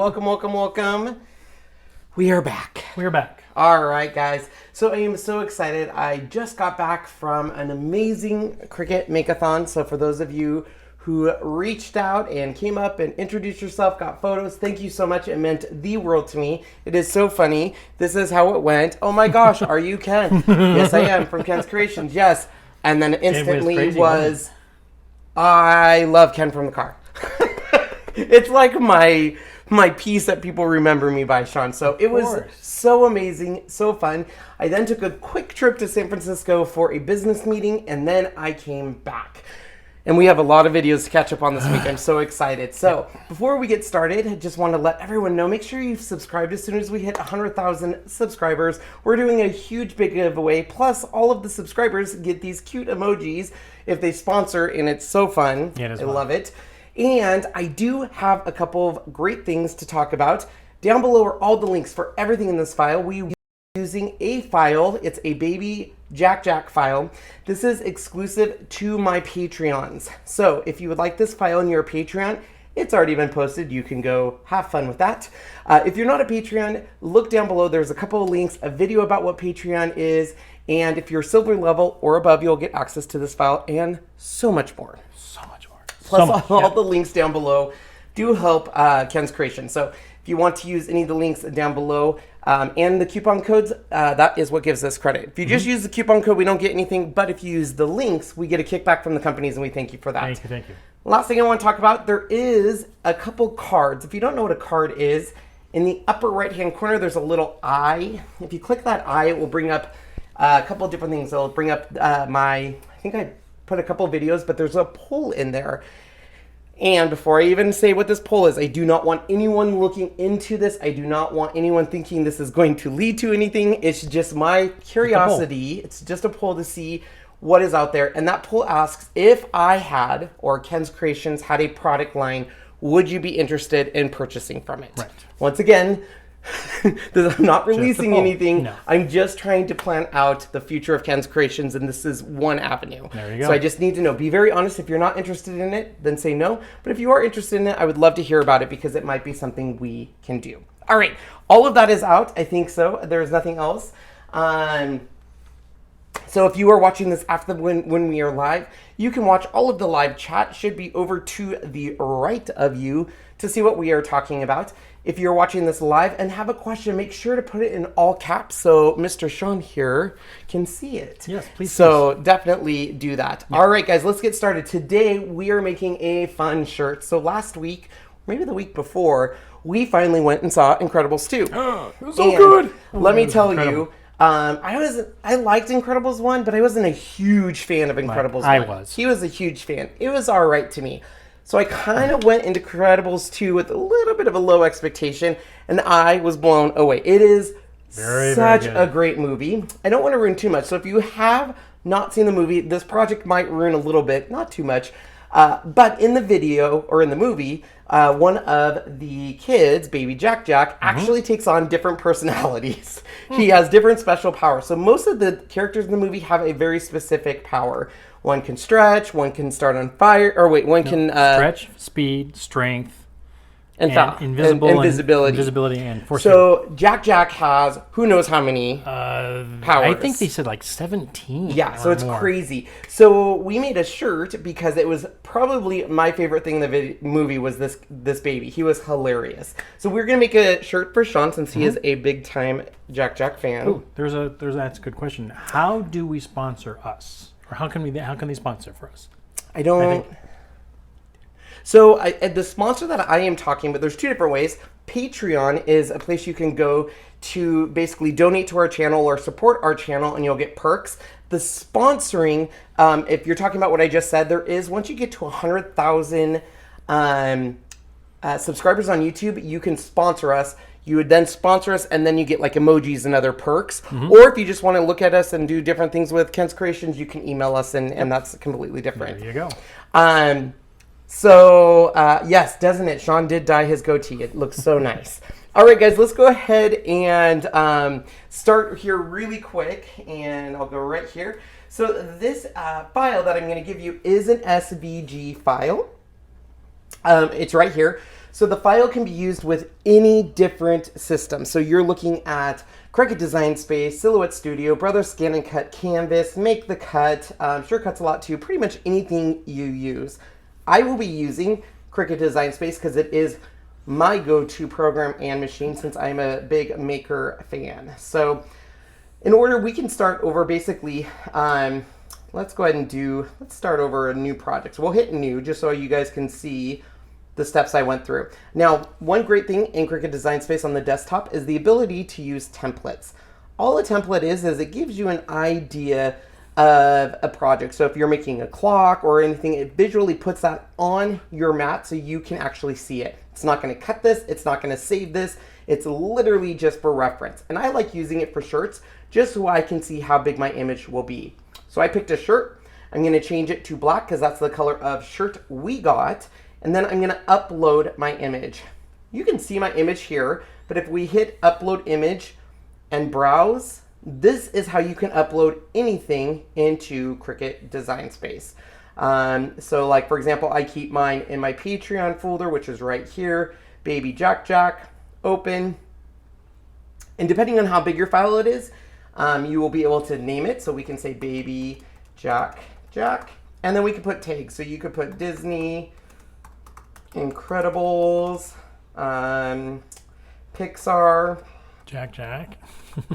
welcome, welcome, welcome. We are back. We're back. All right, guys. So I am so excited. I just got back from an amazing Cricut Make-a-thon. So for those of you who reached out and came up and introduced yourself, got photos, thank you so much. It meant the world to me. It is so funny. This is how it went. Oh my gosh, are you Ken? Yes, I am, from Ken's Creations. Yes. And then instantly was I love Ken from the car. It's like my piece that people remember me by, Sean. So it was so amazing, so fun. I then took a quick trip to San Francisco for a business meeting, and then I came back. And we have a lot of videos to catch up on this week. I'm so excited. So before we get started, I just want to let everyone know, make sure you've subscribed as soon as we hit 100,000 subscribers. We're doing a huge big giveaway. Plus, all of the subscribers get these cute emojis if they sponsor, and it's so fun. Yeah, I love it. And I do have a couple of great things to talk about. Down below are all the links for everything in this file. We using a file. It's a baby Jack file. This is exclusive to my Patreons. So if you would like this file in your Patreon, it's already been posted. You can go have fun with that. If you're not a Patreon, look down below. There's a couple of links, a video about what Patreon is, and if you're silver level or above, you'll get access to this file and so much more. Plus, all the links down below do help Ken's creation. So if you want to use any of the links down below and the coupon codes, that is what gives us credit. If you just use the coupon code, we don't get anything. But if you use the links, we get a kickback from the companies, and we thank you for that. Thank you. Last thing I want to talk about, there is a couple cards. If you don't know what a card is, in the upper right-hand corner, there's a little eye. If you click that eye, it will bring up a couple of different things. It'll bring up I think I put a couple of videos, but there's a poll in there. And before I even say what this poll is, I do not want anyone looking into this. I do not want anyone thinking this is going to lead to anything. It's just my curiosity. It's just a poll to see what is out there. And that poll asks, if I had, or Ken's Creations had a product line, would you be interested in purchasing from it? Right. Once again, I'm not releasing anything. No. I'm just trying to plan out the future of Ken's Creations, and this is one avenue. There you go. So I just need to know. Be very honest. If you're not interested in it, then say no. But if you are interested in it, I would love to hear about it because it might be something we can do. All right. All of that is out. I think so. There's nothing else. So if you are watching this after when we are live, you can watch all of the live chat. Should be over to the right of you to see what we are talking about. If you're watching this live and have a question, make sure to put it in all caps so Mr. Sean here can see it. Yes, please. So definitely do that. Yeah. All right, guys, let's get started. Today, we are making a fun shirt. So last week, maybe the week before, we finally went and saw Incredibles 2. Oh, it was so good. Let me tell you, I liked Incredibles 1, but I wasn't a huge fan of Incredibles 1. I was. He was a huge fan. It was all right to me. So I kind of went into Incredibles 2 with a little bit of a low expectation, and I was blown away. It is such a great movie. I don't want to ruin too much. So if you have not seen the movie, this project might ruin a little bit, not too much. But in the video, or in the movie, one of the kids, baby Jack, actually takes on different personalities. He has different special powers. So most of the characters in the movie have a very specific power. One can stretch, one can start on fire, or wait, one can... stretch, speed, strength, and invisibility, and force. So Jack has who knows how many powers. I think they said like 17. Yeah, so it's crazy. So we made a shirt because it was probably my favorite thing in the movie was this baby. He was hilarious. So we're gonna make a shirt for Sean since he is a big time Jack fan. Oh, that's a good question. How do we sponsor us? Or how can they sponsor for us? So the sponsor that I am talking about, there's two different ways. Patreon is a place you can go to basically donate to our channel or support our channel, and you'll get perks. The sponsoring, if you're talking about what I just said, there is, once you get to 100,000 subscribers on YouTube, you can sponsor us. You would then sponsor us, and then you get like emojis and other perks. Or if you just want to look at us and do different things with Ken's Creations, you can email us, and that's completely different. There you go. Yes, doesn't it? Sean did dye his goatee. It looks so nice. All right, guys, let's go ahead and start here really quick, and I'll go right here. So this file that I'm going to give you is an SVG file. It's right here. So the file can be used with any different system. So you're looking at Cricut Design Space, Silhouette Studio, Brother Scan and Cut, Canvas, Make the Cut, Shortcuts a lot too, pretty much anything you use. I will be using Cricut Design Space because it is my go-to program and machine since I'm a big Maker fan. So in order, we can start over basically, let's go ahead and let's start over a new project. So we'll hit new just so you guys can see the steps I went through. Now, one great thing in Cricut Design Space on the desktop is the ability to use templates. All a template is it gives you an idea of a project. So if you're making a clock or anything, it visually puts that on your mat so you can actually see it. It's not going to cut this. It's not going to save this. It's literally just for reference. And I like using it for shirts just so I can see how big my image will be. So I picked a shirt. I'm going to change it to black because that's the color of shirt we got. And then I'm going to upload my image. You can see my image here, but if we hit upload image and browse, this is how you can upload anything into Cricut Design Space. So like, for example, I keep mine in my Patreon folder, which is right here, Baby Jack Jack, open. And depending on how big your file it is, you will be able to name it. So we can say Baby Jack Jack, and then we can put tags. So you could put Disney, Incredibles, Pixar, Jack Jack,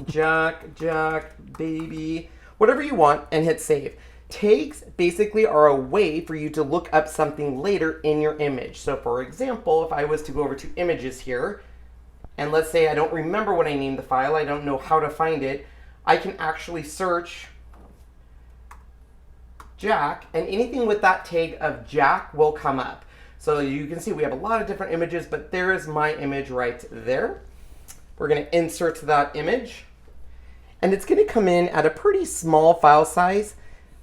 Jack Jack, Baby, whatever you want, and hit save. Tags basically are a way for you to look up something later in your image. So for example, if I was to go over to images here, and let's say I don't remember what I named the file, I don't know how to find it, I can actually search Jack, and anything with that tag of Jack will come up. So you can see we have a lot of different images, but there is my image right there. We're going to insert that image, and it's going to come in at a pretty small file size.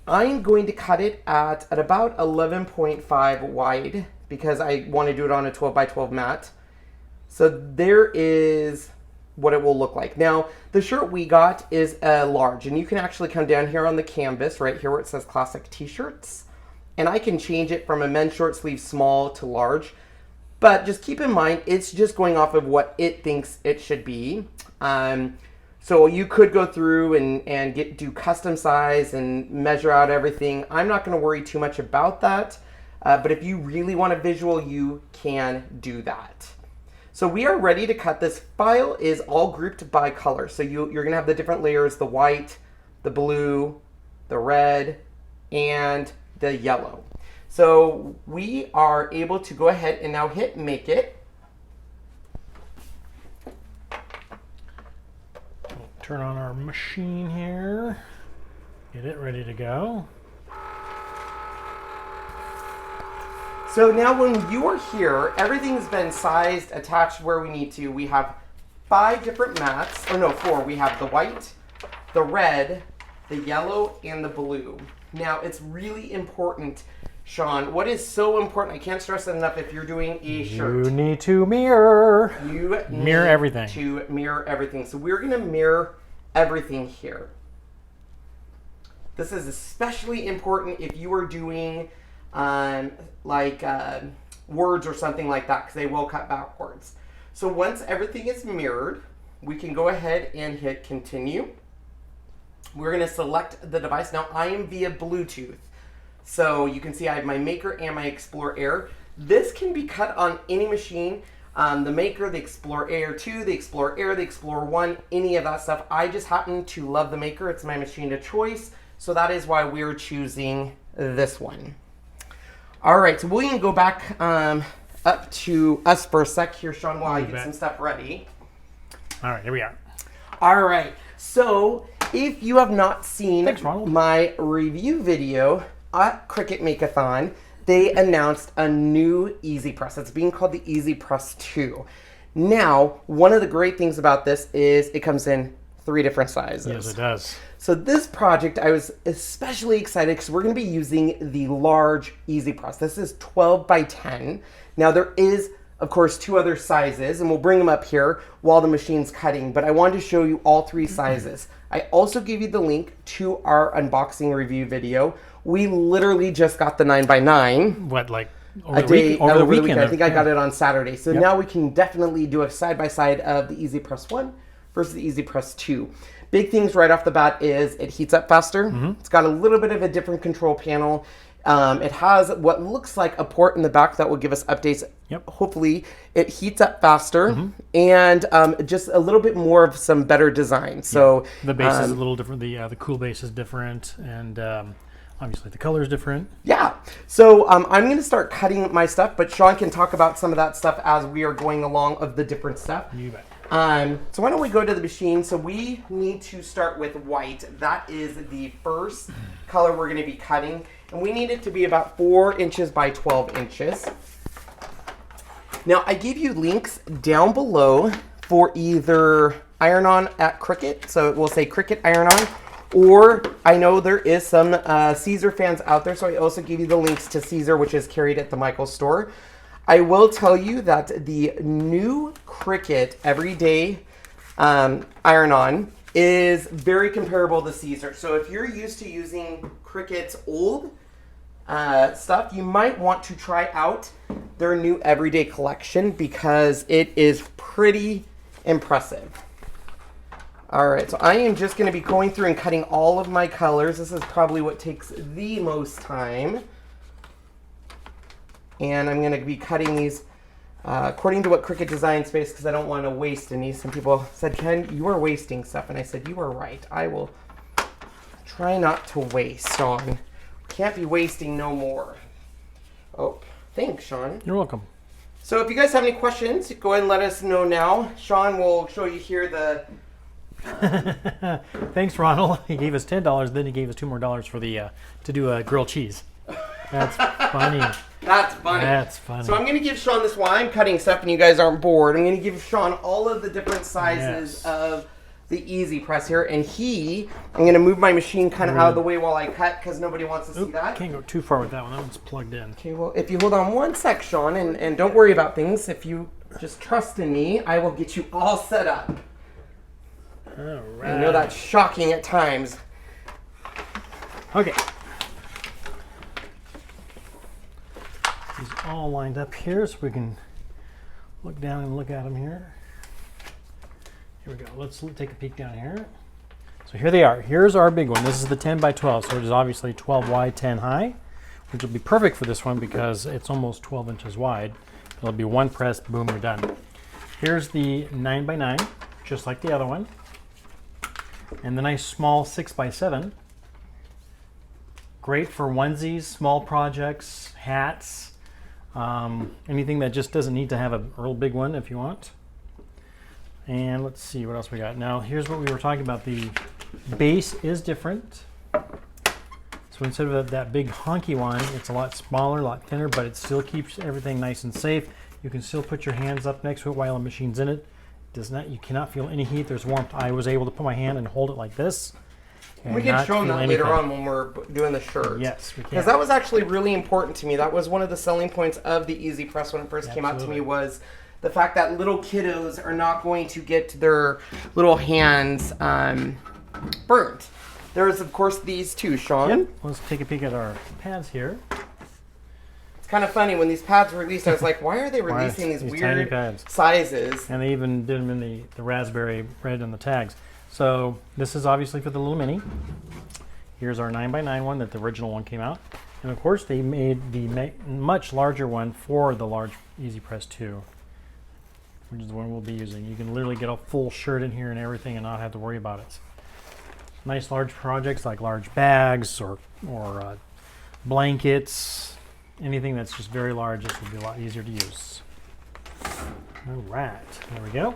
I'm going to cut it at about 11.5 wide because I want to do it on a 12 by 12 mat. So there is what it will look like. Now, the shirt we got is a large, and you can actually come down here on the canvas right here where it says classic t-shirts, and I can change it from a men's short sleeve small to large. But just keep in mind, it's just going off of what it thinks it should be. So you could go through and do custom size and measure out everything. I'm not going to worry too much about that. But if you really want a visual, you can do that. So we are ready to cut. This file is all grouped by color. So you're going to have the different layers, the white, the blue, the red, and the yellow. So we are able to go ahead and now hit make it. We'll turn on our machine here, get it ready to go. So now when you are here, everything's been sized, attached where we need to. We have 5 different mats, or no, 4. We have the white, the red, the yellow, and the blue. Now it's really important, Sean, what is so important, I can't stress it enough if you're doing a shirt. You need to mirror. You mirror everything. To mirror everything. So we're going to mirror everything here. This is especially important if you are doing words or something like that, because they will cut backwards. So once everything is mirrored, we can go ahead and hit continue. We're going to select the device. Now I am via Bluetooth. So you can see I have my Maker and my Explorer Air. This can be cut on any machine. The Maker, the Explorer Air 2, the Explorer Air, the Explorer 1, any of that stuff. I just happen to love the Maker. It's my machine of choice. So that is why we're choosing this one. All right, so we can go back up to us for a sec here, Sean, while I get some stuff ready. All right, here we are. All right, so if you have not seen my review video at Cricut Makeathon, they announced a new EasyPress. It's being called the EasyPress 2. Now, one of the great things about this is it comes in 3 different sizes. Yes, it does. So this project, I was especially excited because we're going to be using the large EasyPress. This is 12 by 10. Now there is, of course, 2 other sizes, and we'll bring them up here while the machine's cutting, but I wanted to show you all 3 sizes. I also gave you the link to our unboxing review video. We literally just got the 9 by 9. What, like over a the day week, over the weekend. I think I got it on Saturday. So now we can definitely do a side-by-side of the EasyPress 1 versus the EasyPress 2. Big things right off the bat is it heats up faster. It's got a little bit of a different control panel. It has what looks like a port in the back that will give us updates. Hopefully it heats up faster and just a little bit more of some better design. So the base is a little different. The cool base is different, and obviously the color is different. Yeah. So I'm going to start cutting my stuff, but Sean can talk about some of that stuff as we are going along of the different stuff. You bet. So why don't we go to the machine? So we need to start with white. That is the first color we're going to be cutting. And we need it to be about 4 inches by 12 inches. Now I gave you links down below for either iron-on at Cricut. So it will say Cricut iron-on. Or I know there is some Siser fans out there. So I also give you the links to Siser, which is carried at the Michaels store. I will tell you that the new Cricut Everyday iron-on is very comparable to Siser. So if you're used to using Cricut's old stuff, you might want to try out their new Everyday collection because it is pretty impressive. All right, so I am just going to be going through and cutting all of my colors. This is probably what takes the most time. And I'm going to be cutting these according to what Cricut Design Space because I don't want to waste any. Some people said, Ken, you are wasting stuff. And I said, you are right. I will try not to waste, Sean. Can't be wasting no more. Oh, thanks, Sean. You're welcome. So if you guys have any questions, go ahead and let us know now. Sean will show you here the... Thanks, Ronald. He gave us $10, then he gave us $2 more for the to do a grilled cheese. That's funny. That's funny. That's funny. So I'm going to give Sean this while I'm cutting stuff and you guys aren't bored. I'm going to give Sean all of the different sizes of the EasyPress here. And I'm going to move my machine kind of out of the way while I cut because nobody wants to see that. Can't go too far with that one. That one's plugged in. Okay, well, if you hold on one sec, Sean, and don't worry about things. If you just trust in me, I will get you all set up. All right. I know that's shocking at times. Okay. These all lined up here so we can look down and look at them here. Here we go. Let's take a peek down here. So here they are. Here's our big one. This is the 10 by 12. So it is obviously 12 wide, 10 high, which will be perfect for this one because it's almost 12 inches wide. It'll be one press, boom, you're done. Here's the 9 by 9, just like the other one. And the nice small 6 by 7. Great for onesies, small projects, hats, anything that just doesn't need to have a real big one if you want. And let's see what else we got. Now here's what we were talking about. The base is different. So instead of that big honky one, it's a lot smaller, a lot thinner, but it still keeps everything nice and safe. You can still put your hands up next to it while the machine's in it. You cannot feel any heat. There's warmth. I was able to put my hand and hold it like this. We can show them that later on when we're doing the shirt. Yes, we can. Because that was actually really important to me. That was one of the selling points of the EasyPress when it first came out to me was the fact that little kiddos are not going to get their little hands burnt. There's, of course, these two, Sean. Yep. Let's take a peek at our pads here. It's kind of funny when these pads were released. I was like, why are they releasing these weird sizes? And they even did them in the raspberry red on the tags. So this is obviously for the little mini. Here's our 9 by 9 one that the original one came out. And of course they made the much larger one for the large EasyPress 2, which is the one we'll be using. You can literally get a full shirt in here and everything and not have to worry about it. Nice large projects like large bags or blankets. Anything that's just very large, this will be a lot easier to use. All right, there we go.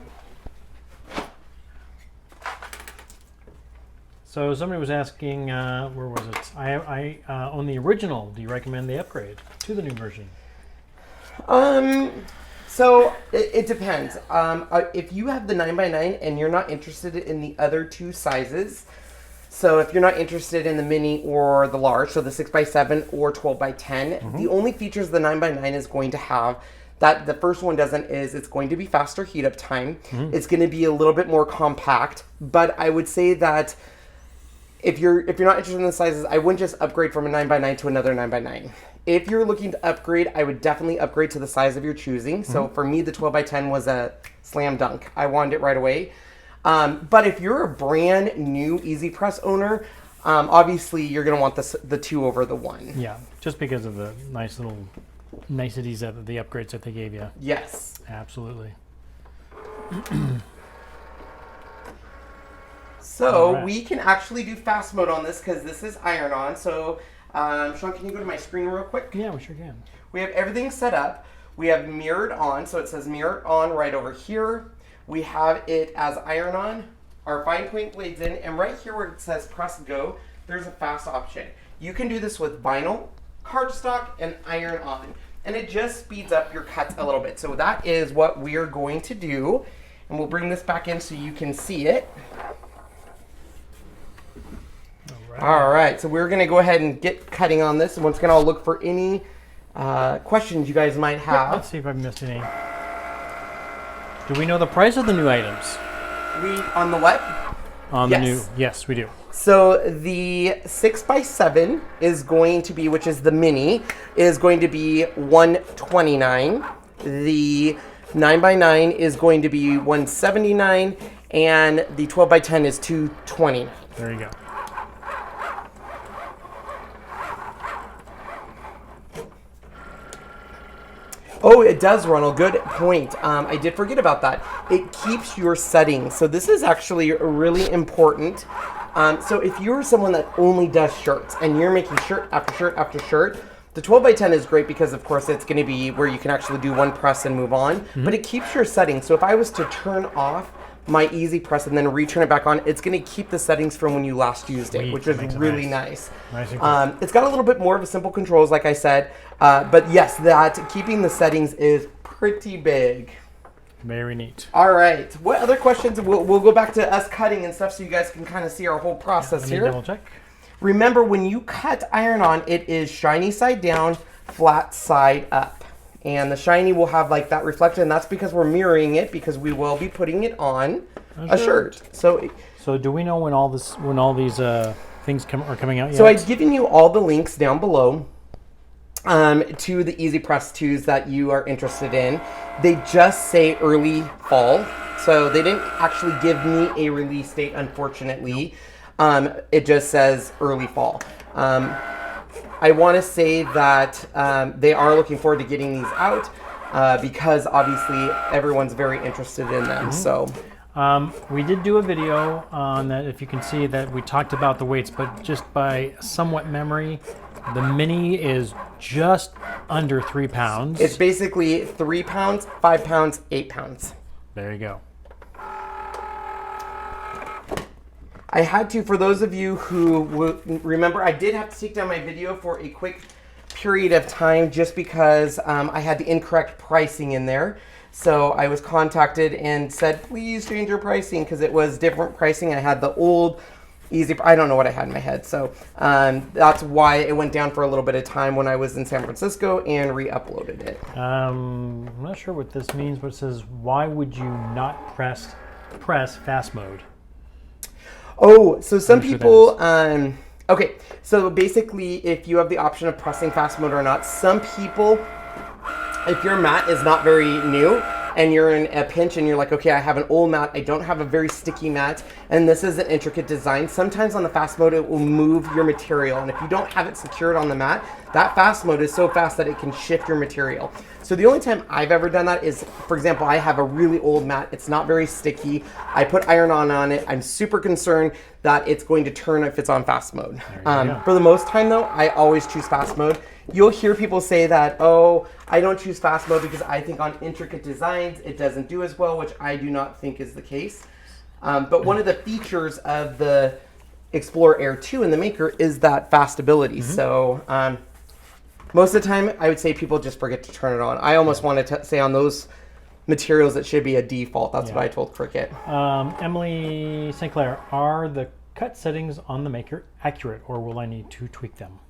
So somebody was asking, where was it? On the original, do you recommend they upgrade to the new version? So it depends. If you have the 9 by 9 and you're not interested in the other two sizes, so if you're not interested in the mini or the large, so the 6 by 7 or 12 by 10, the only features the 9 by 9 is going to have that the first one doesn't is it's going to be faster heat up time. It's going to be a little bit more compact, but I would say that if you're not interested in the sizes, I wouldn't just upgrade from a 9 by 9 to another 9 by 9. if you're looking to upgrade, I would definitely upgrade to the size of your choosing. So for me, the 12 by 10 was a slam dunk. I wanted it right away. But if you're a brand new EasyPress owner, obviously you're going to want the 2 over the 1. Yeah, just because of the nice little niceties of the upgrades that they gave you. Yes. Absolutely. So right. we can actually do fast mode on this because this is iron on. So Sean, can you go to my screen real quick? Yeah, we sure can. We have everything set up. We have mirrored on, so it says mirrored on right over here. We have it as iron on, our fine point blades in, and right here where it says press go, there's a fast option. You can do this with vinyl, cardstock, and iron on, and it just speeds up your cuts a little bit. So that is what we are going to do, and we'll bring this back in so you can see it. All right, so we're going to go ahead and get cutting on this, and once again, I'll look for any questions you guys might have. Let's see if I've missed any. Do we know the price of the new items? On the what? On Yes. the new, yes, we do. So the 6x7 is going to be, which is the mini, is going to be $129. The 9x9 is going to be $179, and the 12x10 is $220. There you go. Oh, it does, Ronald. Good point. I did forget about that. It keeps your settings. So this is actually really important. So if you're someone that only does shirts and you're making shirt after shirt after shirt, the 12 by 10 is great because, of course, it's going to be where you can actually do one press and move on. But it keeps your settings. So if I was to turn off my EasyPress and then return it back on, it's going to keep the settings from when you last used it, which is really nice. Nice and cool. It's got a little bit more of a simple controls, like I said. But yes, that keeping the settings is pretty big. Very neat. All right. What other questions? We'll go back to us cutting and stuff so you guys can kind of see our whole process Let me here. double check. Remember, when you cut iron on, it is shiny side down, flat side up. And the shiny will have like that reflected, and that's because we're mirroring it because we will be putting it on a shirt. So do we know when all these things are coming out yet? So I've given you all the links down below to the EasyPress 2s that you are interested in. They just say early fall, so they didn't actually give me a release date, unfortunately. It just says early fall. I want to say that they are looking forward to getting these out because obviously everyone's very interested in them. So we did do a video on that. If you can see that, we talked about the weights, but just by somewhat memory, the mini is just under 3 pounds. it's basically 3 pounds, 5 pounds, 8 pounds. There you go. I had to, for those of you who remember, I did have to take down my video for a quick period of time just because I had the incorrect pricing in there. So I was contacted and said, please change your pricing because it was different pricing. I had the old I don't know what I had in my head. So that's why it went down for a little bit of time when I was in San Francisco and re-uploaded it. I'm not sure what this means, but it says, why would you not press fast mode? Oh, so some people, okay, so basically if you have the option of pressing fast mode or not, some people, if your mat is not very new and you're in a pinch and you're like, okay, I have an old mat, I don't have a very sticky mat, and this is an intricate design, sometimes on the fast mode it will move your material, and if you don't have it secured on the mat, that fast mode is so fast that it can shift your material. So the only time I've ever done that is, for example, I have a really old mat. It's not very sticky. I put iron on it. I'm super concerned that it's going to turn if it's on fast mode. For the most time, though, I always choose fast mode. You'll hear people say that, oh, I don't choose fast mode because I think on intricate designs it doesn't do as well, which I do not think is the case. But one of the features of the Explorer Air 2 in the Maker is that fast ability. So most of the time, I would say people just forget to turn it on. I almost wanted to say on those materials it should be a default. That's what I told Cricut. Emily St. Clair, are the cut settings on the Maker accurate, or will I need to tweak them?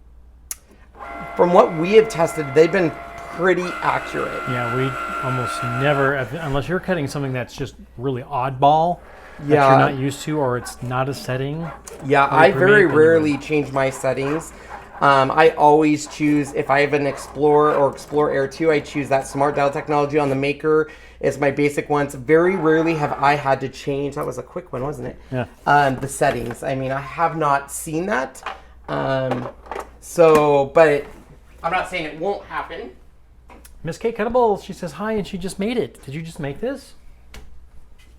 From what we have tested, they've been pretty accurate. Yeah, we almost never, unless you're cutting something that's just really oddball, that Yeah. you're not used to, or it's not a setting. Yeah, I very rarely change my settings. I always choose, if I have an Explorer or Explorer Air 2, I choose that Smart Dial technology on the Maker. It's my basic ones. Very rarely have I had to change, that was a quick one, wasn't it? Yeah. The settings. I mean, I have not seen that. But I'm not saying it won't happen. Miss Kate Cuttable, she says hi and she just made it. Did you just make this?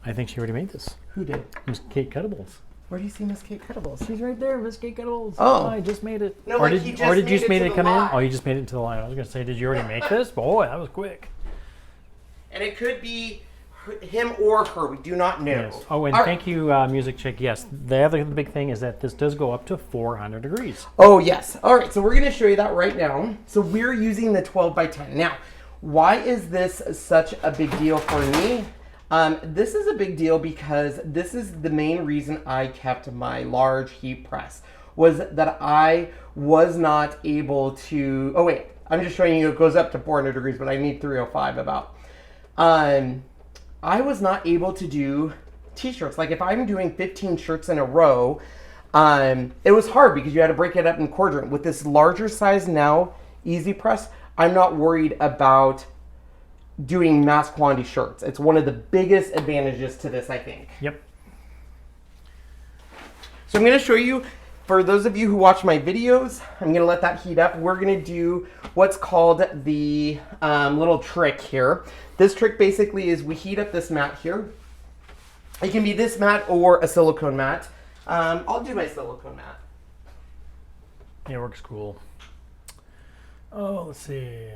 I think she already made this. Who did? Miss Kate Cuttables. Where do you see Miss Kate Cuttables? She's right there, Miss Kate Cuttables. Oh. I just made it. No, or like did, he or just did you made just made it it to come the in? live. Oh, you just made it into the line. I was going to say, did you already make this? Boy, that was quick. And it could be him or her. We do not know. Yes. Oh, and thank you, Music Chick. Yes, the other big thing is that this does go up to 400 degrees. Oh, yes. All right, so we're going to show you that right now. So we're using the 12 by 10. Now, why is this such a big deal for me? This is a big deal because this is the main reason I kept my large heat press, was that I was not able to, oh wait, I'm just showing you it goes up to 400 degrees, but I need 305 about. I was not able to do t-shirts. Like if I'm doing 15 shirts in a row, it was hard because you had to break it up in quadrant. With this larger size now, EasyPress, I'm not worried about doing mass quantity shirts. It's one of the biggest advantages to this, I think. Yep. So I'm going to show you, for those of you who watch my videos, I'm going to let that heat up. We're going to do what's called the little trick here. This trick basically is we heat up this mat here. It can be this mat or a silicone mat. I'll do my silicone mat. It works cool. Oh, let's see.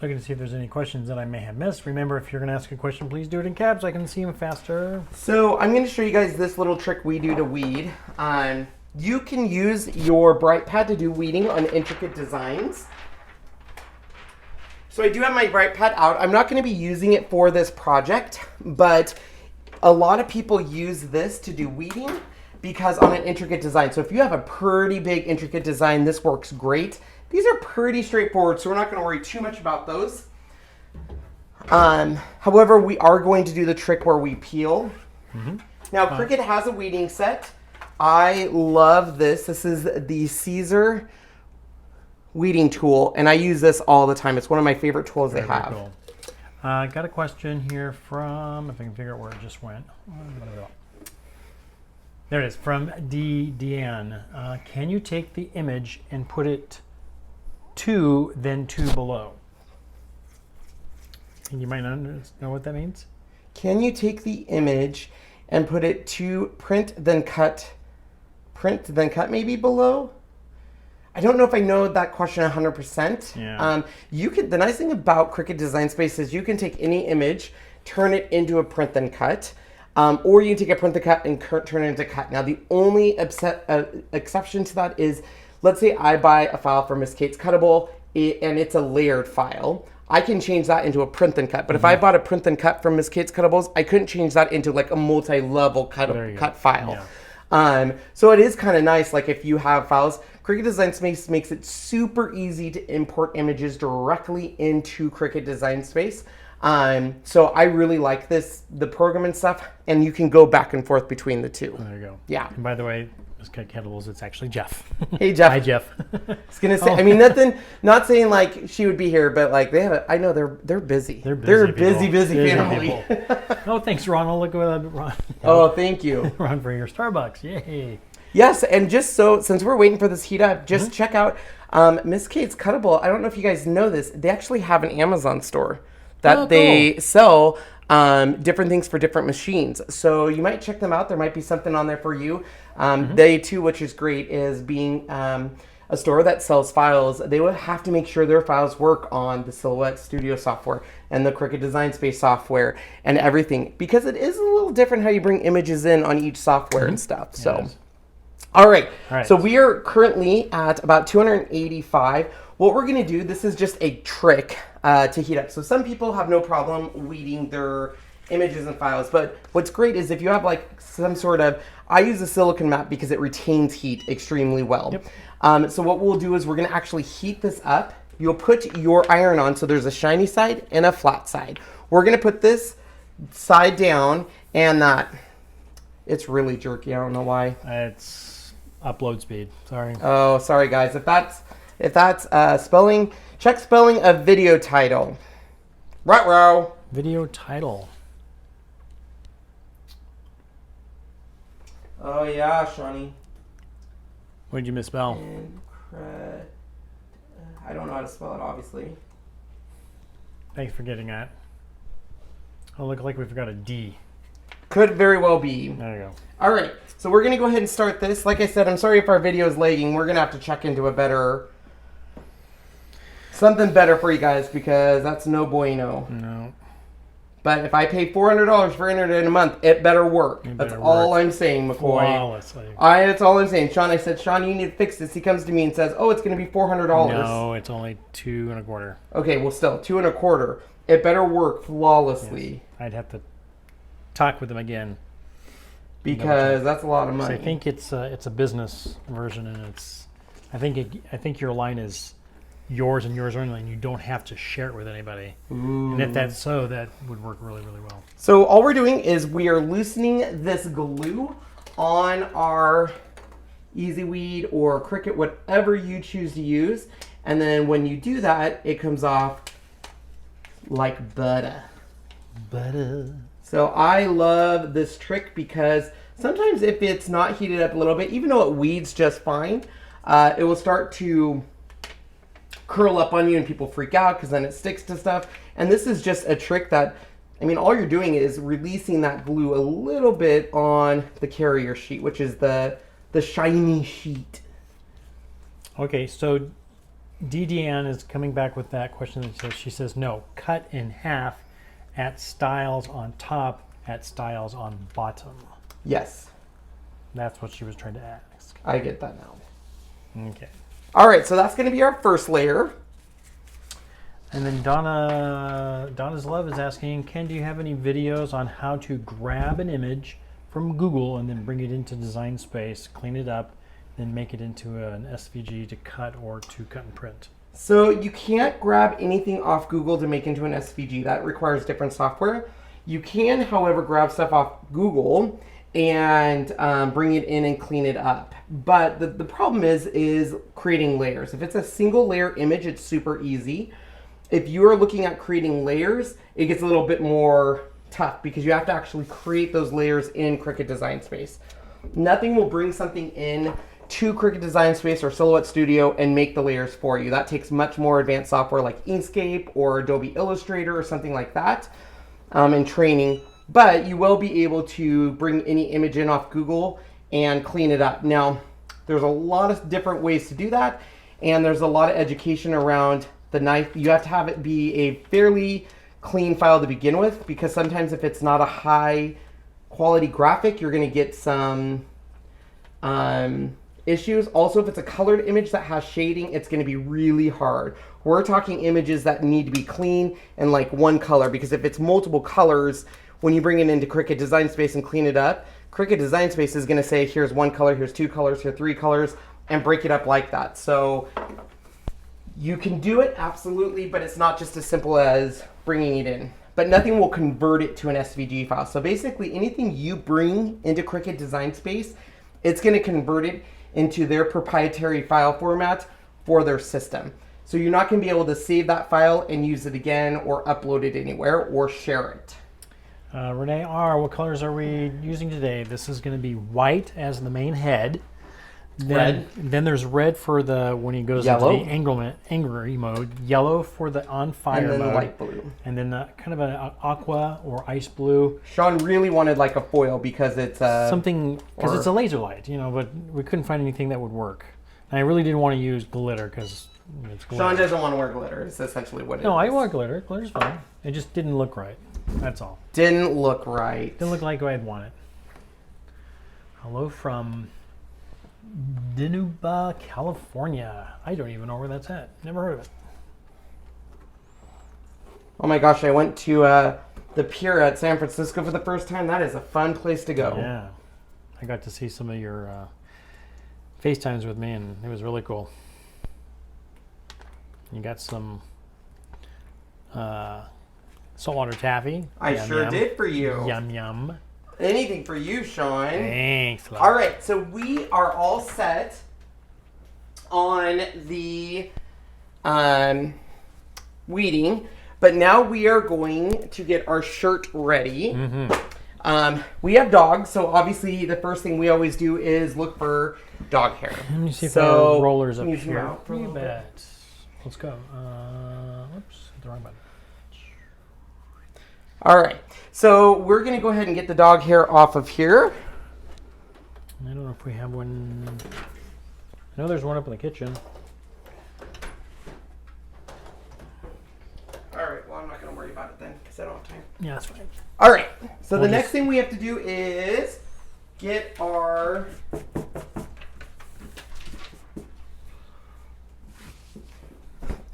Looking to see if there's any questions that I may have missed. Remember, if you're going to ask a question, please do it in caps. I can see them faster. So I'm going to show you guys this little trick we do to weed. You can use your bright pad to do weeding on intricate designs. So I do have my bright pad out. I'm not going to be using it for this project, but a lot of people use this to do weeding because on an intricate design. So if you have a pretty big intricate design, this works great. These are pretty straightforward, so we're not going to worry too much about those. However, we are going to do the trick where we peel. Now, Cricut has a weeding set. I love this. This is the Siser weeding tool, and I use this all the time. It's one of my favorite tools they have. Cool. Got a question here from, if I can figure out where it just went. There it is, from Deanne. Can you take the image and put it two, then two below? And you might not know what that means. Can you take the image and put it to print, then cut maybe below? I don't know if I know that question 100%. Yeah. You could. The nice thing about Cricut Design Space is you can take any image, turn it into a print, then cut. Or you can take a print, then cut, and turn it into cut. Now, the only exception to that is, let's say I buy a file for Miss Kate's Cuttable, and it's a layered file. I can change that into a print and cut. But if I bought a print and cut from Miss Kate's Cuttables, I couldn't change that into like a multi-level cut file. Yeah. So it is kind of nice, like if you have files. Cricut Design Space makes it super easy to import images directly into Cricut Design Space. So I really like the program and stuff, and you can go back and forth between the two. There you go. Yeah. And by the way, Kettles, it's actually Jeff. Hey, Jeff. Hi, Jeff. I was gonna say, I mean, not saying like she would be here, but like they have. I know they're busy. They're busy family. Oh, thanks, Ron. I'll look at Ron. Oh, thank you, Ron, for your Starbucks. Yay. Yes, and just so since we're waiting for this heat up, just check out Miss Kate's Cuttable. I don't know if you guys know this. They actually have an Amazon store that they sell different things for different machines. So you might check them out. There might be something on there for you. They too, which is great, is being a store that sells files. They would have to make sure their files work on the Silhouette Studio software and the Cricut Design Space software and everything, because it is a little different how you bring images in on each software and stuff. So. Yes. All right, so we are currently at about 285. What we're gonna do, this is just a trick to heat up. So some people have no problem weeding their images and files, but what's great is if you have like some sort of, I use a silicone mat because it retains heat extremely well. Yep. So what we'll do is we're gonna actually heat this up. You'll put your iron on, so there's a shiny side and a flat side. We're gonna put this side down, and it's really jerky, I don't know why. upload speed. Sorry. Oh, sorry guys. If that's spelling, check spelling of video title. Ruh-roh. Video title. Oh yeah, Shawnee. What did you misspell? I don't know how to spell it, obviously. Thanks for getting that. Oh, look like we forgot a D. Could very well be. There you go. All right, so we're gonna go ahead and start this. Like I said, I'm sorry if our video is lagging. We're gonna have to check into something better for you guys because that's no bueno. No. But if I pay $400 for internet in a month, it better work. That's all I'm saying, McCoy. Flawlessly. That's all I'm saying. Sean, I said, Sean, you need to fix this. He comes to me and says, oh, it's going to be $400. No, it's only $2.25. Okay, well, still, $2.25. It better work flawlessly. Yes. I'd have to talk with him again. Because that's a lot of money. So I think it's a business version, and I think your line is yours and yours only, and you don't have to share it with anybody. Ooh. And if that's so, that would work really, really well. So all we're doing is we are loosening this glue on our EasyWeed or Cricut, whatever you choose to use. And then when you do that, it comes off like butter. Butter. So I love this trick because sometimes if it's not heated up a little bit, even though it weeds just fine, it will start to curl up on you and people freak out because then it sticks to stuff. And this is just a trick that, I mean, all you're doing is releasing that glue a little bit on the carrier sheet, which is the shiny sheet. Okay, so DDN is coming back with that question. So she says, no, cut in half at styles on top, at styles on bottom. Yes. That's what she was trying to ask. I get that now. Okay. All right, so that's going to be our first layer. And then Donna's Love is asking, Ken, do you have any videos on how to grab an image from Google and then bring it into Design Space, clean it up, then make it into an SVG to cut or to cut and print? So you can't grab anything off Google to make into an SVG. That requires different software. You can, however, grab stuff off Google and bring it in and clean it up. But the problem is creating layers. If it's a single layer image, it's super easy. If you are looking at creating layers, it gets a little bit more tough because you have to actually create those layers in Cricut Design Space. Nothing will bring something in to Cricut Design Space or Silhouette Studio and make the layers for you. That takes much more advanced software like Inkscape or Adobe Illustrator or something like that, and training. But you will be able to bring any image in off Google and clean it up. Now, there's a lot of different ways to do that, and there's a lot of education around the knife. You have to have it be a fairly clean file to begin with, because sometimes if it's not a high quality graphic, you're gonna get some issues. Also, if it's a colored image that has shading, it's gonna be really hard. We're talking images that need to be clean and like one color, because if it's multiple colors, when you bring it into Cricut Design Space and clean it up, Cricut Design Space is going to say, here's one color, here's two colors, here's three colors, and break it up like that. So you can do it, absolutely, but it's not just as simple as bringing it in. But nothing will convert it to an SVG file. So basically, anything you bring into Cricut Design Space, it's going to convert it into their proprietary file format for their system. So you're not going to be able to save that file and use it again or upload it anywhere or share it. Renee R., what colors are we using today? This is going to be white as the main head. Then there's red for the when he goes into the angry mode. Yellow for the on fire and then mode. Light blue. And then kind of an aqua or ice blue. Sean really wanted like a foil because it's something because it's a laser light, you know. But we couldn't find anything that would work. And I really didn't want to use glitter because it's glitter. Sean doesn't want to wear glitter. It's essentially what it is. No, I want glitter. Glitter's fine. It just didn't look right. That's all. Didn't look right. Didn't look like I'd want it. Hello from Dinuba, California. I don't even know where that's at. Never heard of it. Oh my gosh, I went to the pier at San Francisco for the first time. That is a fun place to go. Yeah. I got to see some of your FaceTimes with me, and it was really cool. You got some saltwater taffy. I sure did for you. Yum, yum. Anything for you, Sean. Thanks. Love. All right, so we are all set on the weeding, but now we are going to get our shirt ready. We have dogs, so obviously the first thing we always do is look for dog hair. Let me see if our rollers up here. You bet. Let's go. Whoops, hit the wrong button. All right, so we're going to go ahead and get the dog hair off of here. I don't know if we have one. I know there's one up in the kitchen. All right, well, I'm not going to worry about it then because I don't have time. Yeah, that's fine. All right, so the next thing we have to do is get our...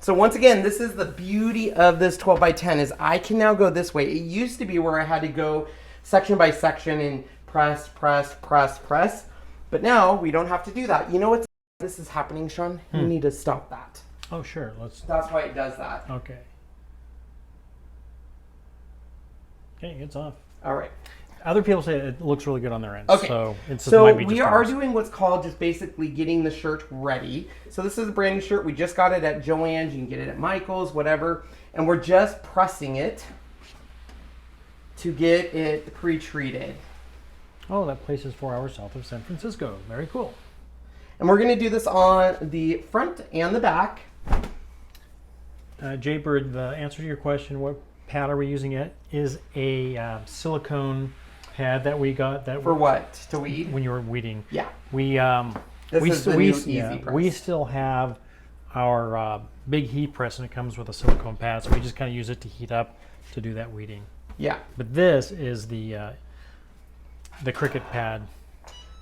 So once again, this is the beauty of this 12 by 10 is I can now go this way. It used to be where I had to go section by section and press, press, press, press. But now we don't have to do that. You know what this is happening, Sean? You need to stop that. Oh, sure. That's why it does that. Okay. Okay, it's off. All right. Other people say it looks really good on their end. Okay. So we are doing what's called just basically getting the shirt ready. So this is a brand new shirt. We just got it at Joann's. You can get it at Michael's, whatever. And we're just pressing it to get it pre-treated. Oh, that place is 4 hours south of San Francisco. Very cool. And we're going to do this on the front and the back. Jay Bird, the answer to your question, what pad are we using? It is a silicone pad that we got. For what? To weed? When you were weeding. Yeah. We still have our big heat press, and it comes with a silicone pad, so we just kind of use it to heat up to do that weeding. Yeah. But this is the Cricut pad.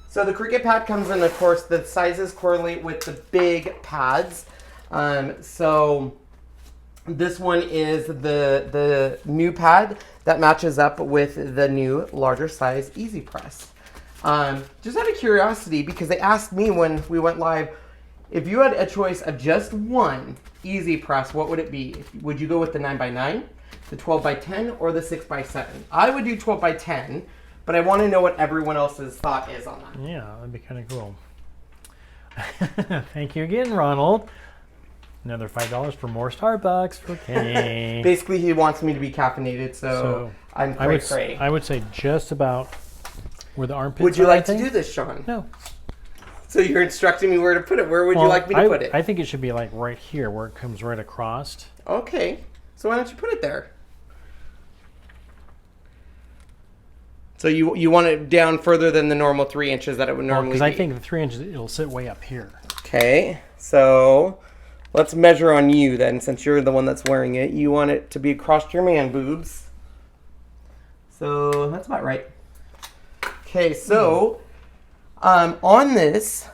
So the Cricut pad comes in, of course, the sizes correlate with the big pads. So this one is the new pad that matches up with the new larger size EasyPress. Just out of curiosity, because they asked me when we went live, if you had a choice of just one EasyPress, what would it be? Would you go with the 9x9, the 12x10, or the 6x7? I would do 12x10, but I want to know what everyone else's thought is on that. Yeah, that'd be kind of cool. Thank you again, Ronald. Another $5 for more Starbucks for Kenny. Basically, he wants me to be caffeinated, so I'm cray-cray. I would say just about where the armpits are. Would you like to do this, Sean? No. So you're instructing me where to put it. Where would you like me to put it? I think it should be like right here where it comes right across. Okay. So why don't you put it there? So you want it down further than the normal 3 inches that it would normally be? Because I think the 3 inches, it'll sit way up here. Okay. So let's measure on you then, since you're the one that's wearing it. You want it to be across your man boobs. So that's about right. Okay, so on this,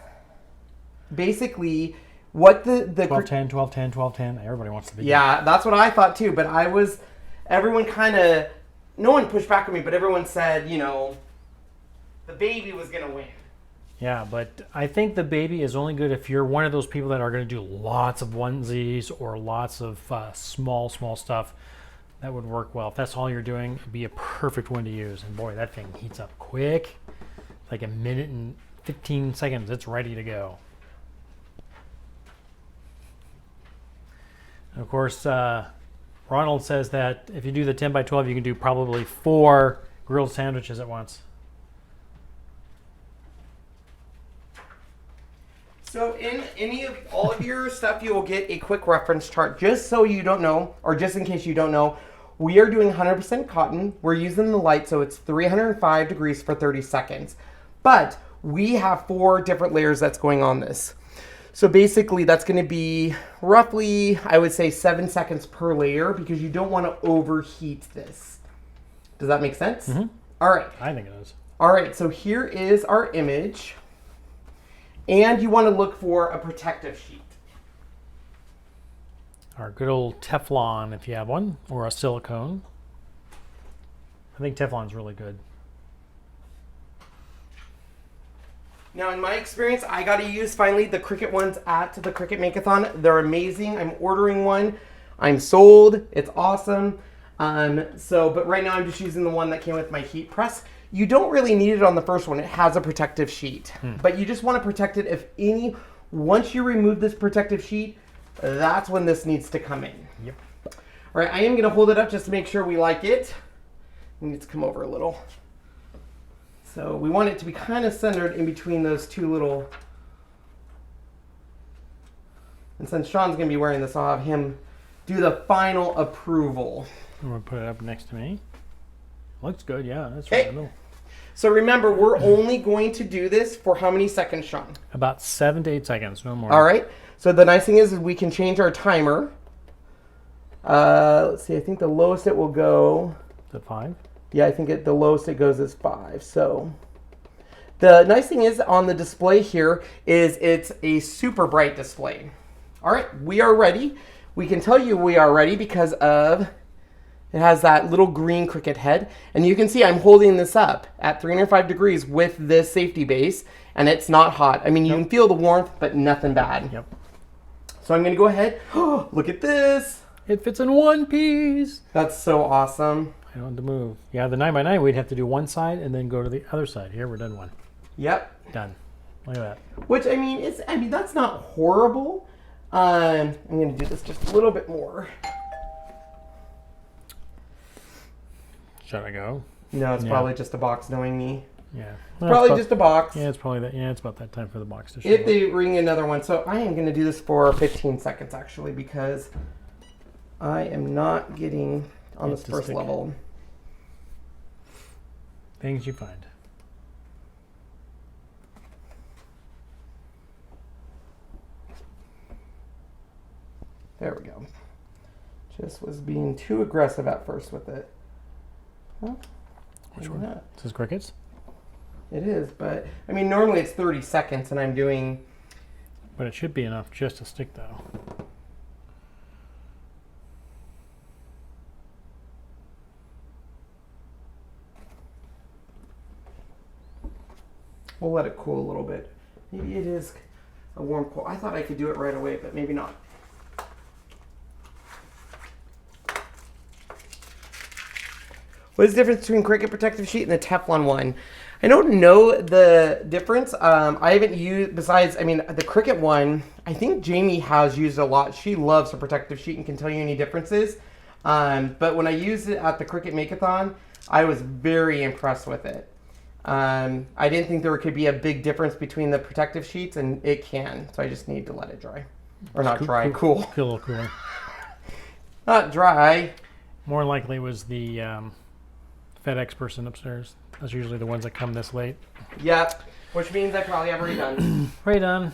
basically, what the 12-10, 12-10, 12-10. Everybody wants to be. Yeah, that's what I thought too. But everyone kind of, no one pushed back on me, but everyone said, you know, the baby was gonna win. Yeah, but I think the baby is only good if you're one of those people that are going to do lots of onesies or lots of small stuff. That would work well. If that's all you're doing, it'd be a perfect one to use. And boy, that thing heats up quick. Like a minute and 15 seconds, it's ready to go. And of course, Ronald says that if you do the 10 by 12, you can do probably 4 grilled sandwiches at once. So in all of your stuff, you will get a quick reference chart. Just so you don't know, or just in case you don't know, we are doing 100% cotton. We're using the light, so it's 305 degrees for 30 seconds. But we have 4 different layers that's going on this. So basically, that's going to be roughly, I would say, 7 seconds per layer because you don't want to overheat this. Does that make sense? Mm-hmm. All right. I think it does. All right, so here is our image. And you want to look for a protective sheet. Our good old Teflon, if you have one, or a silicone. I think Teflon's really good. Now, in my experience, I got to use finally the Cricut ones at the Cricut Makeathon. They're amazing. I'm ordering one. I'm sold. It's awesome. But right now I'm just using the one that came with my heat press. You don't really need it on the first one. It has a protective sheet, but you just want to protect it once you remove this protective sheet, that's when this needs to come in. Yep. All right, I am going to hold it up just to make sure we like it. It needs to come over a little. So we want it to be kind of centered in between those two little. And since Sean's going to be wearing this, I'll have him do the final approval. I'm going to put it up next to me. Looks good, yeah. That's right in the middle. So remember, we're only going to do this for how many seconds, Sean? About 7 to 8 seconds, no more. All right. So the nice thing is we can change our timer. Let's see. I think the lowest it will go. Is it 5? Yeah, I think the lowest it goes is 5. So the nice thing is on the display here is it's a super bright display. All right, we are ready. We can tell you we are ready because of it has that little green Cricut head. And you can see I'm holding this up at 305 degrees with this safety base, and it's not hot. I mean, you can feel the warmth, but nothing bad. Yep. So I'm gonna go ahead. Oh, look at this. It fits in one piece. That's so awesome. I don't have to move. Yeah, the 9x9, we'd have to do one side and then go to the other side. Here, we're done one. Yep. Done. Look at that. Which, I mean, that's not horrible. I'm gonna do this just a little bit more. Should I go? No, it's probably just a box knowing me. Yeah. Probably just a box. Yeah, it's probably that. Yeah, it's about that time for the box to show If up. they ring another one. So I am going to do this for 15 seconds actually because I am not getting on this first level. Things you find. There we go. Just was being too aggressive at first with it. Huh? Which one? Is this Cricuts? It is, but I mean, normally it's 30 seconds and I'm doing. But it should be enough just to stick though. We'll let it cool a little bit. Maybe it is a warm cool. I thought I could do it right away, but maybe not. What is the difference between Cricut protective sheet and the Teflon one? I don't know the difference. I haven't used, besides, I mean, the Cricut one, I think Jamie has used a lot. She loves a protective sheet and can tell you any differences. But when I used it at the Cricut Makeathon, I was very impressed with it. I didn't think there could be a big difference between the protective sheets, and it can. So I just need to let it dry. Or not dry, cool. Feel a little cooler. Not dry. More likely was the FedEx person upstairs. That's usually the ones that come this late. Yep, which means I probably have already done. Right on.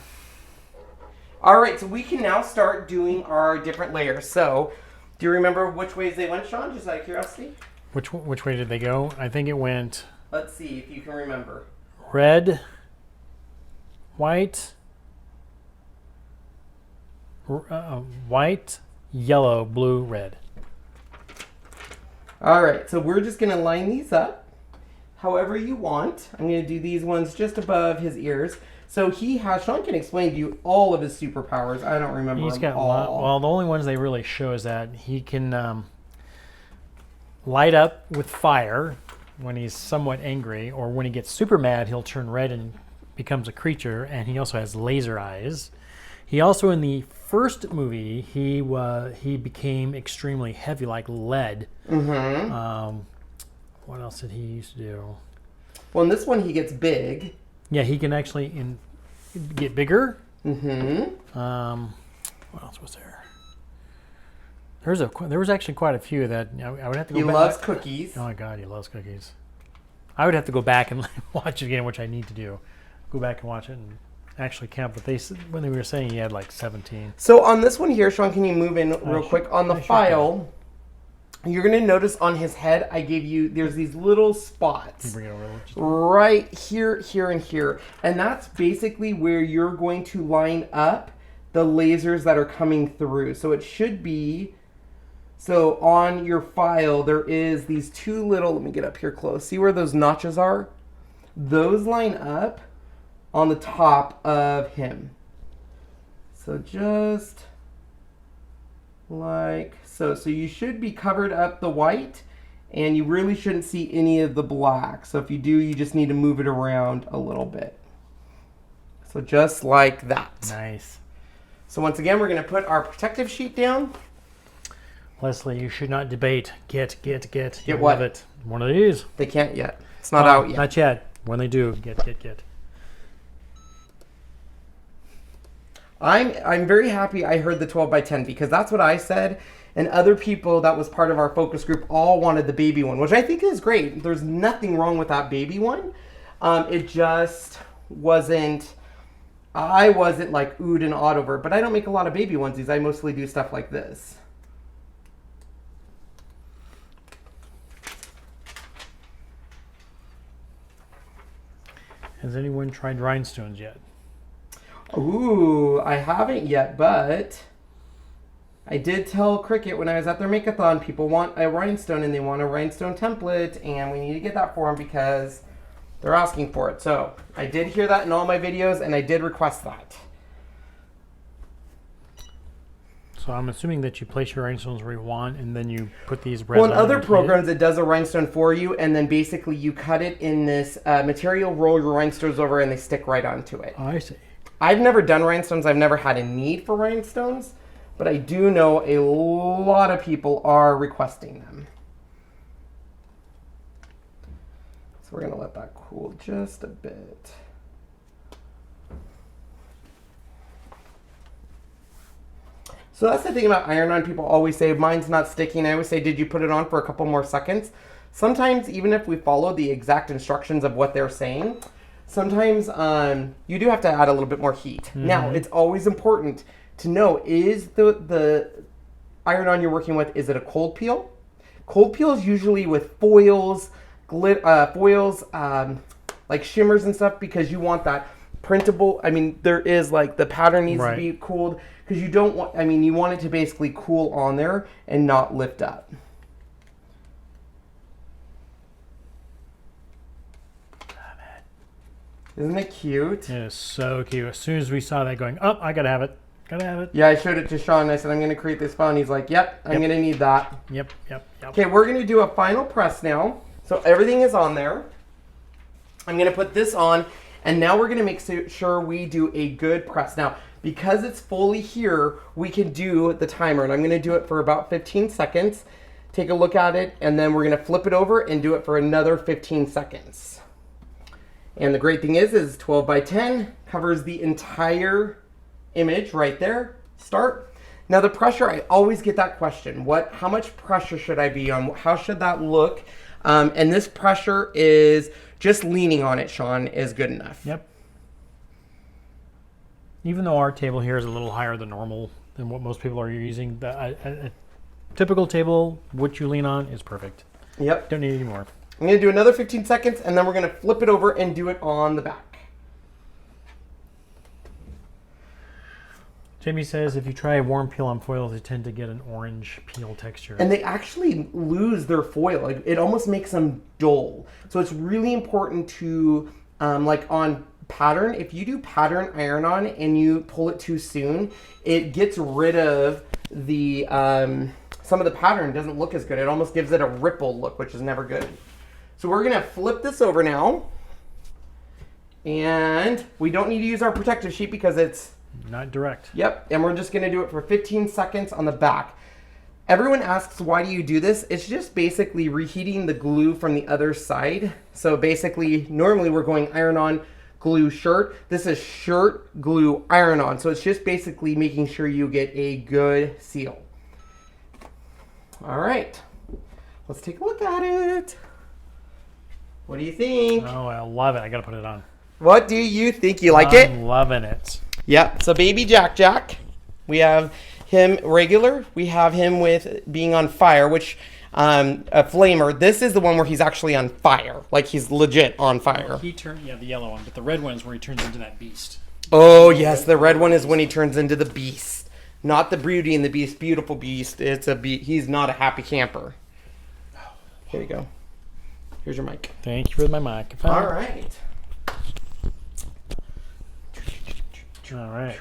All right, so we can now start doing our different layers. So, do you remember which ways they went, Sean, just out of curiosity? Which way did they go? I think it went... Let's see if you can remember. Red, white, white, yellow, blue, red. All right, so we're just going to line these up however you want. I'm going to do these ones just above his ears. So Sean can explain to you all of his superpowers. I don't remember He's them got all. well, the only ones they really show is that he can light up with fire when he's somewhat angry, or when he gets super mad, he'll turn red and becomes a creature, and he also has laser eyes. He also, in the first movie, he became extremely heavy, like lead. Mm-hmm. What else did he used to do? Well, in this one, he gets big. Yeah, he can actually get bigger. Mm-hmm. What else was there? There was actually quite a few that I would have to go back. He loves cookies. Oh my God, he loves cookies. I would have to go back and watch it again, which I need to do. Go back and watch it and actually count. But when they were saying he had like 17. So on this one here, Sean, can you move in real quick? On the file, you're going to notice on his head, I gave you, there's these little spots. Can you bring it over? Right here, here, and here. And that's basically where you're going to line up the lasers that are coming through. So it should be... So on your file, there is these two little, let me get up here close. See where those notches are? Those line up on the top of him. So just like so. So you should be covered up the white, and you really shouldn't see any of the black. So if you do, you just need to move it around a little bit. So just like that. Nice. So once again, we're going to put our protective sheet down. Leslie, you should not debate. Get. Get You what? love it. One of these. They can't yet. It's not out yet. Not yet. When they do, get. I'm very happy I heard the 12 by 10 because that's what I said, and other people that was part of our focus group all wanted the baby one, which I think is great. There's nothing wrong with that baby one. It just wasn't, I wasn't like oohed and awed over it, but I don't make a lot of baby onesies. I mostly do stuff like this. Has anyone tried rhinestones yet? Ooh, I haven't yet, but I did tell Cricut when I was at their Makeathon, people want a rhinestone and they want a rhinestone template, and we need to get that for them because they're asking for it. So I did hear that in all my videos, and I did request that. So I'm assuming that you place your rhinestones where you want, and then you put these Well, in resin other and programs, it does a rhinestone for you, and then basically you cut it in this material, roll your rhinestones over, and they stick right onto it. I see. I've never done rhinestones. I've never had a need for rhinestones, but I do know a lot of people are requesting them. So we're going to let that cool just a bit. So that's the thing about iron-on. People always say, mine's not sticking. I always say, did you put it on for a couple more seconds? Sometimes, even if we follow the exact instructions of what they're saying, sometimes you do have to add a little bit more heat. Mm-hmm. Now, it's always important to know, is the iron-on you're working with, is it a cold peel? Cold peel is usually with foils, like shimmers and stuff, because you want that printable. I mean, there is like the pattern needs to be cooled, because you don't want, I mean, you want it to basically cool on there and not lift up. Isn't it cute? It is so cute. As soon as we saw that going, oh, I gotta have it. Gotta have it. Yeah, I showed it to Sean. I said, I'm going to create this file. And he's like, yep, I'm going to need that. Yep. Okay, we're going to do a final press now. So everything is on there. I'm going to put this on. And now we're going to make sure we do a good press. Now, because it's fully here, we can do the timer. And I'm going to do it for about 15 seconds. Take a look at it. And then we're going to flip it over and do it for another 15 seconds. And the great thing is 12 by 10 covers the entire image right there. Start. Now the pressure, I always get that question. How much pressure should I be on? How should that look? And this pressure is just leaning on it, Sean, is good enough. Yep. Even though our table here is a little higher than normal than what most people are using, a typical table, what you lean on is perfect. Yep. Don't need any more. I'm going to do another 15 seconds, and then we're going to flip it over and do it on the back. Jamie says if you try a warm peel on foils, you tend to get an orange peel texture. And they actually lose their foil. It almost makes them dull. So it's really important to, like on pattern, if you do pattern iron-on and you pull it too soon, it gets rid of the, some of the pattern doesn't look as good. It almost gives it a ripple look, which is never good. So we're going to flip this over now. And we don't need to use our protective sheet because it's not direct. Yep, and we're just going to do it for 15 seconds on the back. Everyone asks, why do you do this? It's just basically reheating the glue from the other side. So basically, normally we're going iron-on, glue, shirt. This is shirt, glue, iron-on. So it's just basically making sure you get a good seal. All right, let's take a look at it. What do you think? Oh, I love it. I got to put it on. What do you think? You like it? I'm loving it. Yep, so baby Jack. We have him regular. We have him with being on fire, which a flamer. This is the one where he's actually on fire. Like he's legit on fire. He turned, the yellow one, but the red one is where he turns into that beast. Oh, yes, the red one is when he turns into the beast. Not the Beauty and the Beast, beautiful beast. It's a beast. He's not a happy camper. Here you go. Here's your mic. Thank you for my microphone. All right. All right.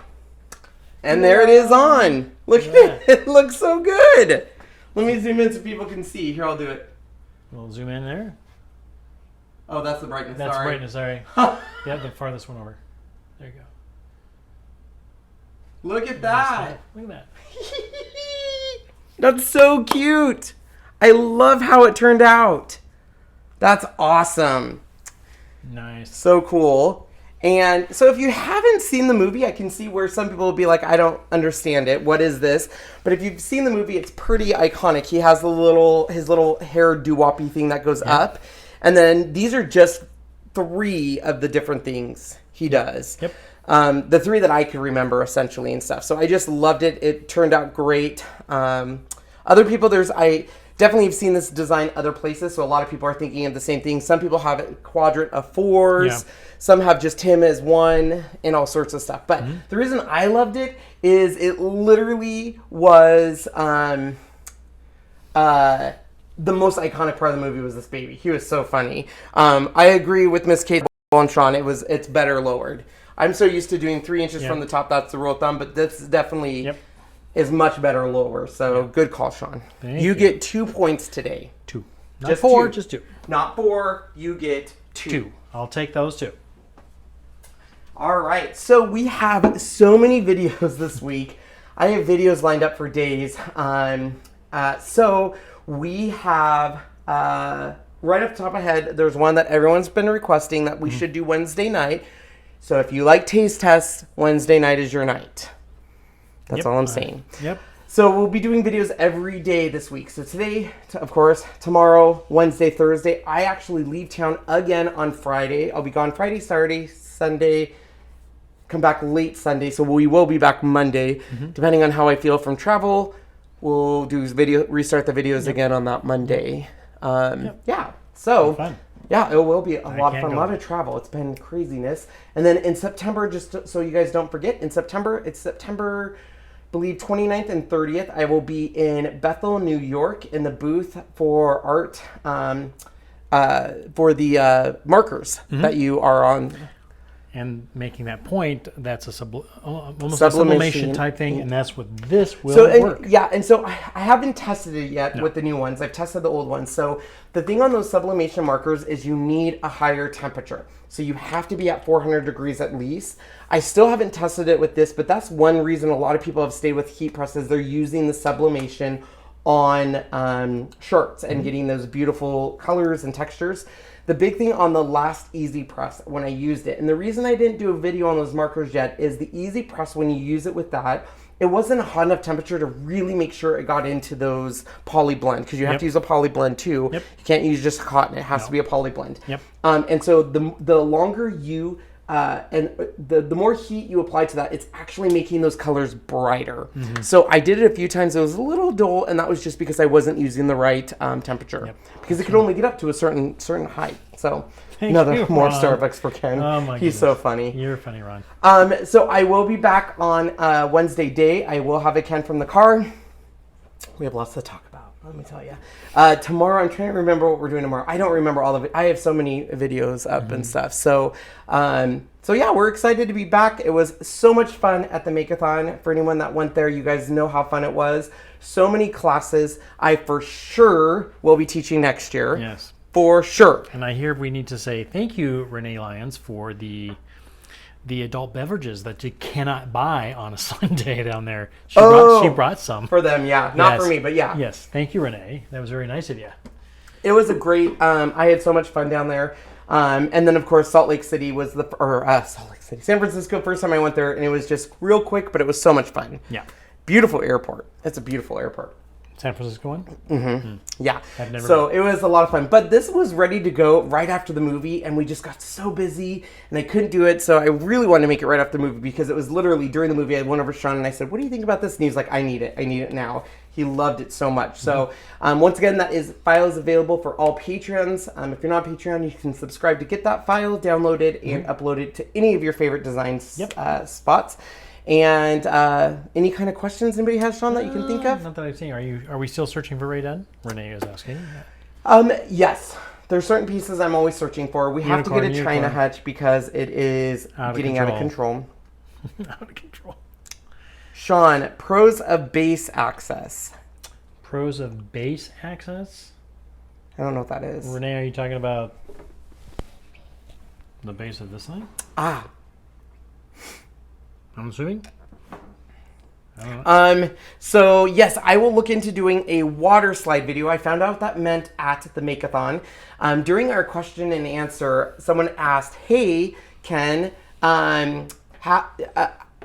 And there it is on. Look at it. It looks so good. Let me zoom in so people can see. Here, I'll do it. We'll zoom in there. Oh, that's the brightness. That's sorry. brightness, sorry. Yeah, the farthest one over. There you go. Look at that. Look at that. That's so cute. I love how it turned out. That's awesome. Nice. So cool. And so if you haven't seen the movie, I can see where some people will be like, I don't understand it. What is this? But if you've seen the movie, it's pretty iconic. He has his little hair doo-woppy thing that goes up. And then these are just 3 of the different things he does. Yep. The 3 that I could remember essentially and stuff. So I just loved it. It turned out great. Other people, I definitely have seen this design other places. So a lot of people are thinking of the same thing. Some people have a quadrant of 4s. Yeah. Some have just him as 1 and all sorts of stuff. But the reason I loved it is it literally was the most iconic part of the movie was this baby. He was so funny. I agree with Miss Kate and Sean. It's better lowered. I'm so used to doing 3 inches from the top. That's the rule of thumb. But this definitely is much better lower. So good call, Sean. Thank you get 2 points today. 2. Not 4, just 2. Not 4. You get 2. I'll take those 2. All right. So we have so many videos this week. I have videos lined up for days. So we have, right off the top of my head, there's one that everyone's been requesting that we should do Wednesday night. So if you like taste tests, Wednesday night is your night. That's all I'm saying. Yep. So we'll be doing videos every day this week. So today, of course, tomorrow, Wednesday, Thursday. I actually leave town again on Friday. I'll be gone Friday, Saturday, Sunday, come back late Sunday. So we will be back Monday. Depending on how I feel from travel, we'll restart the videos again on that Monday. Yeah. So fun. Yeah, it will be a lot of fun. A lot of travel. It's been craziness. And then in September, just so you guys don't forget, it's September, I believe 29th and 30th. I will be in Bethel, New York, in the booth for art, for the markers that you are on. And making that point, that's a almost Sublimation. a sublimation type thing, and that's what this will work. Yeah, and so I haven't tested it yet with the new ones. I've tested the old ones. So the thing on those sublimation markers is you need a higher temperature. So you have to be at 400 degrees at least. I still haven't tested it with this, but that's one reason a lot of people have stayed with heat presses. They're using the sublimation on shirts and getting those beautiful colors and textures. The big thing on the last EasyPress when I used it, and the reason I didn't do a video on those markers yet is the EasyPress, when you use it with that, it wasn't a hot enough temperature to really make sure it got into those poly blend, because you have to use a poly blend too. You can't use just cotton. It has to be a poly blend. And so the longer you and the more heat you apply to that, it's actually making those colors brighter. So I did it a few times. It was a little dull, and that was just because I wasn't using the right temperature, because it could only get up to a certain height. So another more Starbucks for Ken. Oh my He's so funny. You're funny, Ron. So I will be back on Wednesday day. I will have a Ken from the car. We have lots to talk about, let me tell you. Tomorrow, I'm trying to remember what we're doing tomorrow. I don't remember all of it. I have so many videos up and stuff. So yeah, we're excited to be back. It was so much fun at the Makeathon. For anyone that went there, you guys know how fun it was. So many classes. I for sure will be teaching next year. Yes. For sure. And I hear we need to say thank you, Renee Lyons, for the adult beverages that you cannot buy on a Sunday down there. She brought some. For them, yeah. Not for me, but yeah. Yes. Thank you, Renee. That was very nice of you. It was a great, I had so much fun down there. And then, of course, Salt Lake City was San Francisco, first time I went there, and it was just real quick, but it was so much fun. Yeah. Beautiful airport. It's a beautiful airport. San Francisco one? Yeah. I've never been. It was a lot of fun. But this was ready to go right after the movie, and we just got so busy, and I couldn't do it. So I really wanted to make it right after the movie, because it was literally during the movie. I went over to Sean, and I said, what do you think about this? And he was like, I need it. I need it now. He loved it so much. So once again, file is available for all patrons. If you're not a Patreon, you can subscribe to get that file downloaded and upload it to any of your favorite design spots. And any kind of questions anybody has, Sean, that you can think of? Not that I've seen. Are we still searching for Ray Dunn? Renee is asking. Yes. There's certain pieces I'm always searching for. We have to get a China hutch because it is getting out of control. Out of control. Sean, pros of base access. Pros of base access? I don't know what that is. Renee, are you talking about the base of this thing? Ah. I'm assuming? I don't know. So yes, I will look into doing a water slide video. I found out what that meant at the Makeathon. During our question and answer, someone asked, hey, Ken,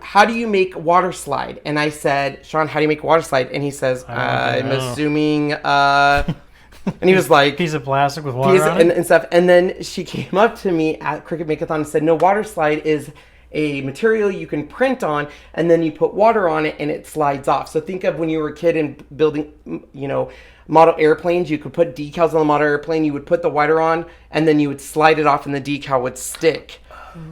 how do you make water slide? And I said, Sean, how do you make water slide? And he says, I'm assuming, and he was like, piece of plastic with water on it? And stuff. And then she came up to me at Cricut Makeathon and said, no, water slide is a material you can print on, and then you put water on it and it slides off. So think of when you were a kid and building, you know, model airplanes. You could put decals on the model airplane, you would put the water on, and then you would slide it off and the decal would stick.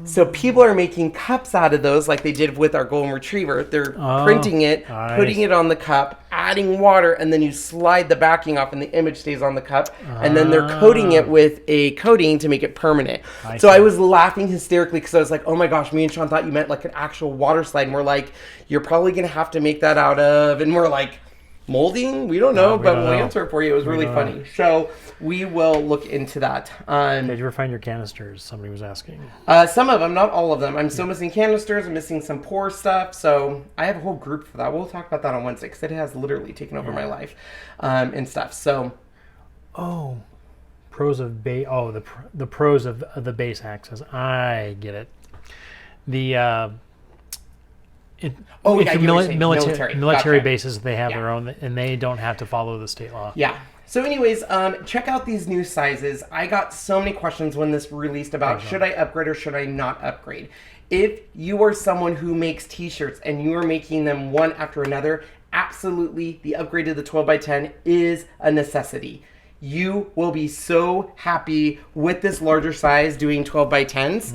So people are making cups out of those like they did with our golden retriever. They're printing it, putting it on the cup, adding water, and then you slide the backing off and the image stays on the cup. And then they're coating it with a coating to make it permanent. I was laughing hysterically because I was like, oh my gosh, me and Sean thought you meant like an actual water slide. And we're like, you're probably going to have to make that out of, and we're like, molding? We don't know, but we'll answer it for you. It was really funny. So we will look into that. Did you ever find your canisters? Somebody was asking. Some of them, not all of them. I'm still missing canisters. I'm missing some pour stuff. So I have a whole group for that. We'll talk about that on Wednesday because it has literally taken over my life and stuff. So, pros of base. Oh, the pros of the base access. I get it. The military bases, they have their own, and they don't have to follow the state law. Yeah. So anyways, check out these new sizes. I got so many questions when this released about should I upgrade or should I not upgrade. If you are someone who makes t-shirts and you are making them one after another, absolutely the upgrade to the 12x10 is a necessity. You will be so happy with this larger size doing 12x10s.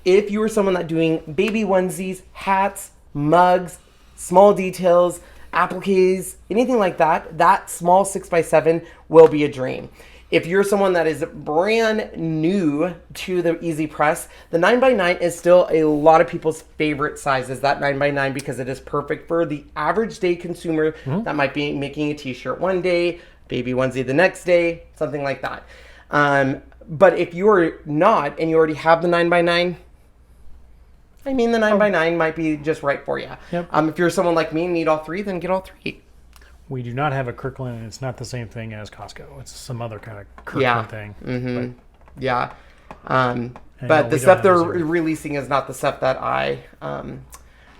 If you are someone that's doing baby onesies, hats, mugs, small details, appliques, anything like that, that small 6x7 will be a dream. If you're someone that is brand new to the EasyPress, the 9x9 is still a lot of people's favorite sizes, that 9x9, because it is perfect for the average day consumer that might be making a t-shirt one day, baby onesie the next day, something like that. But if you're not and you already have the 9x9, I mean, the 9x9 might be just right for you. Yep. If you're someone like me and need all three, then get all three. We do not have a Kirkland, and it's not the same thing as Costco. It's some other kind of Kirkland thing. But the stuff they're releasing is not the stuff that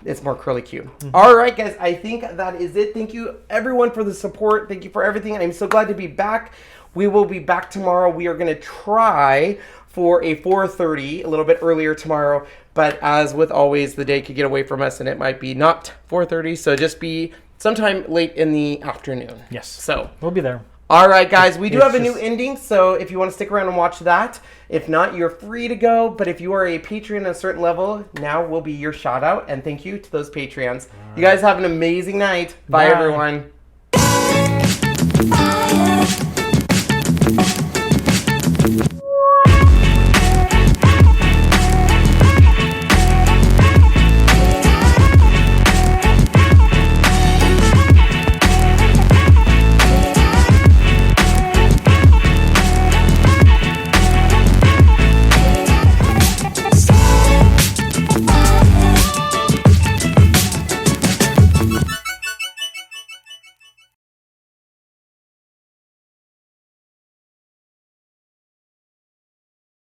it's more curly Q. All right, guys, I think that is it. Thank you, everyone, for the support. Thank you for everything. I'm so glad to be back. We will be back tomorrow. We are going to try for a 4:30, a little bit earlier tomorrow. But as with always, the day could get away from us, and it might be not 4:30. So just be sometime late in the afternoon. Yes. So we'll be there. All right, guys, we do have a new ending, so if you want to stick around and watch that. If not, you're free to go. But if you are a Patreon at a certain level, now will be your shout out. And thank you to those Patreons. You guys have an amazing night. Bye everyone.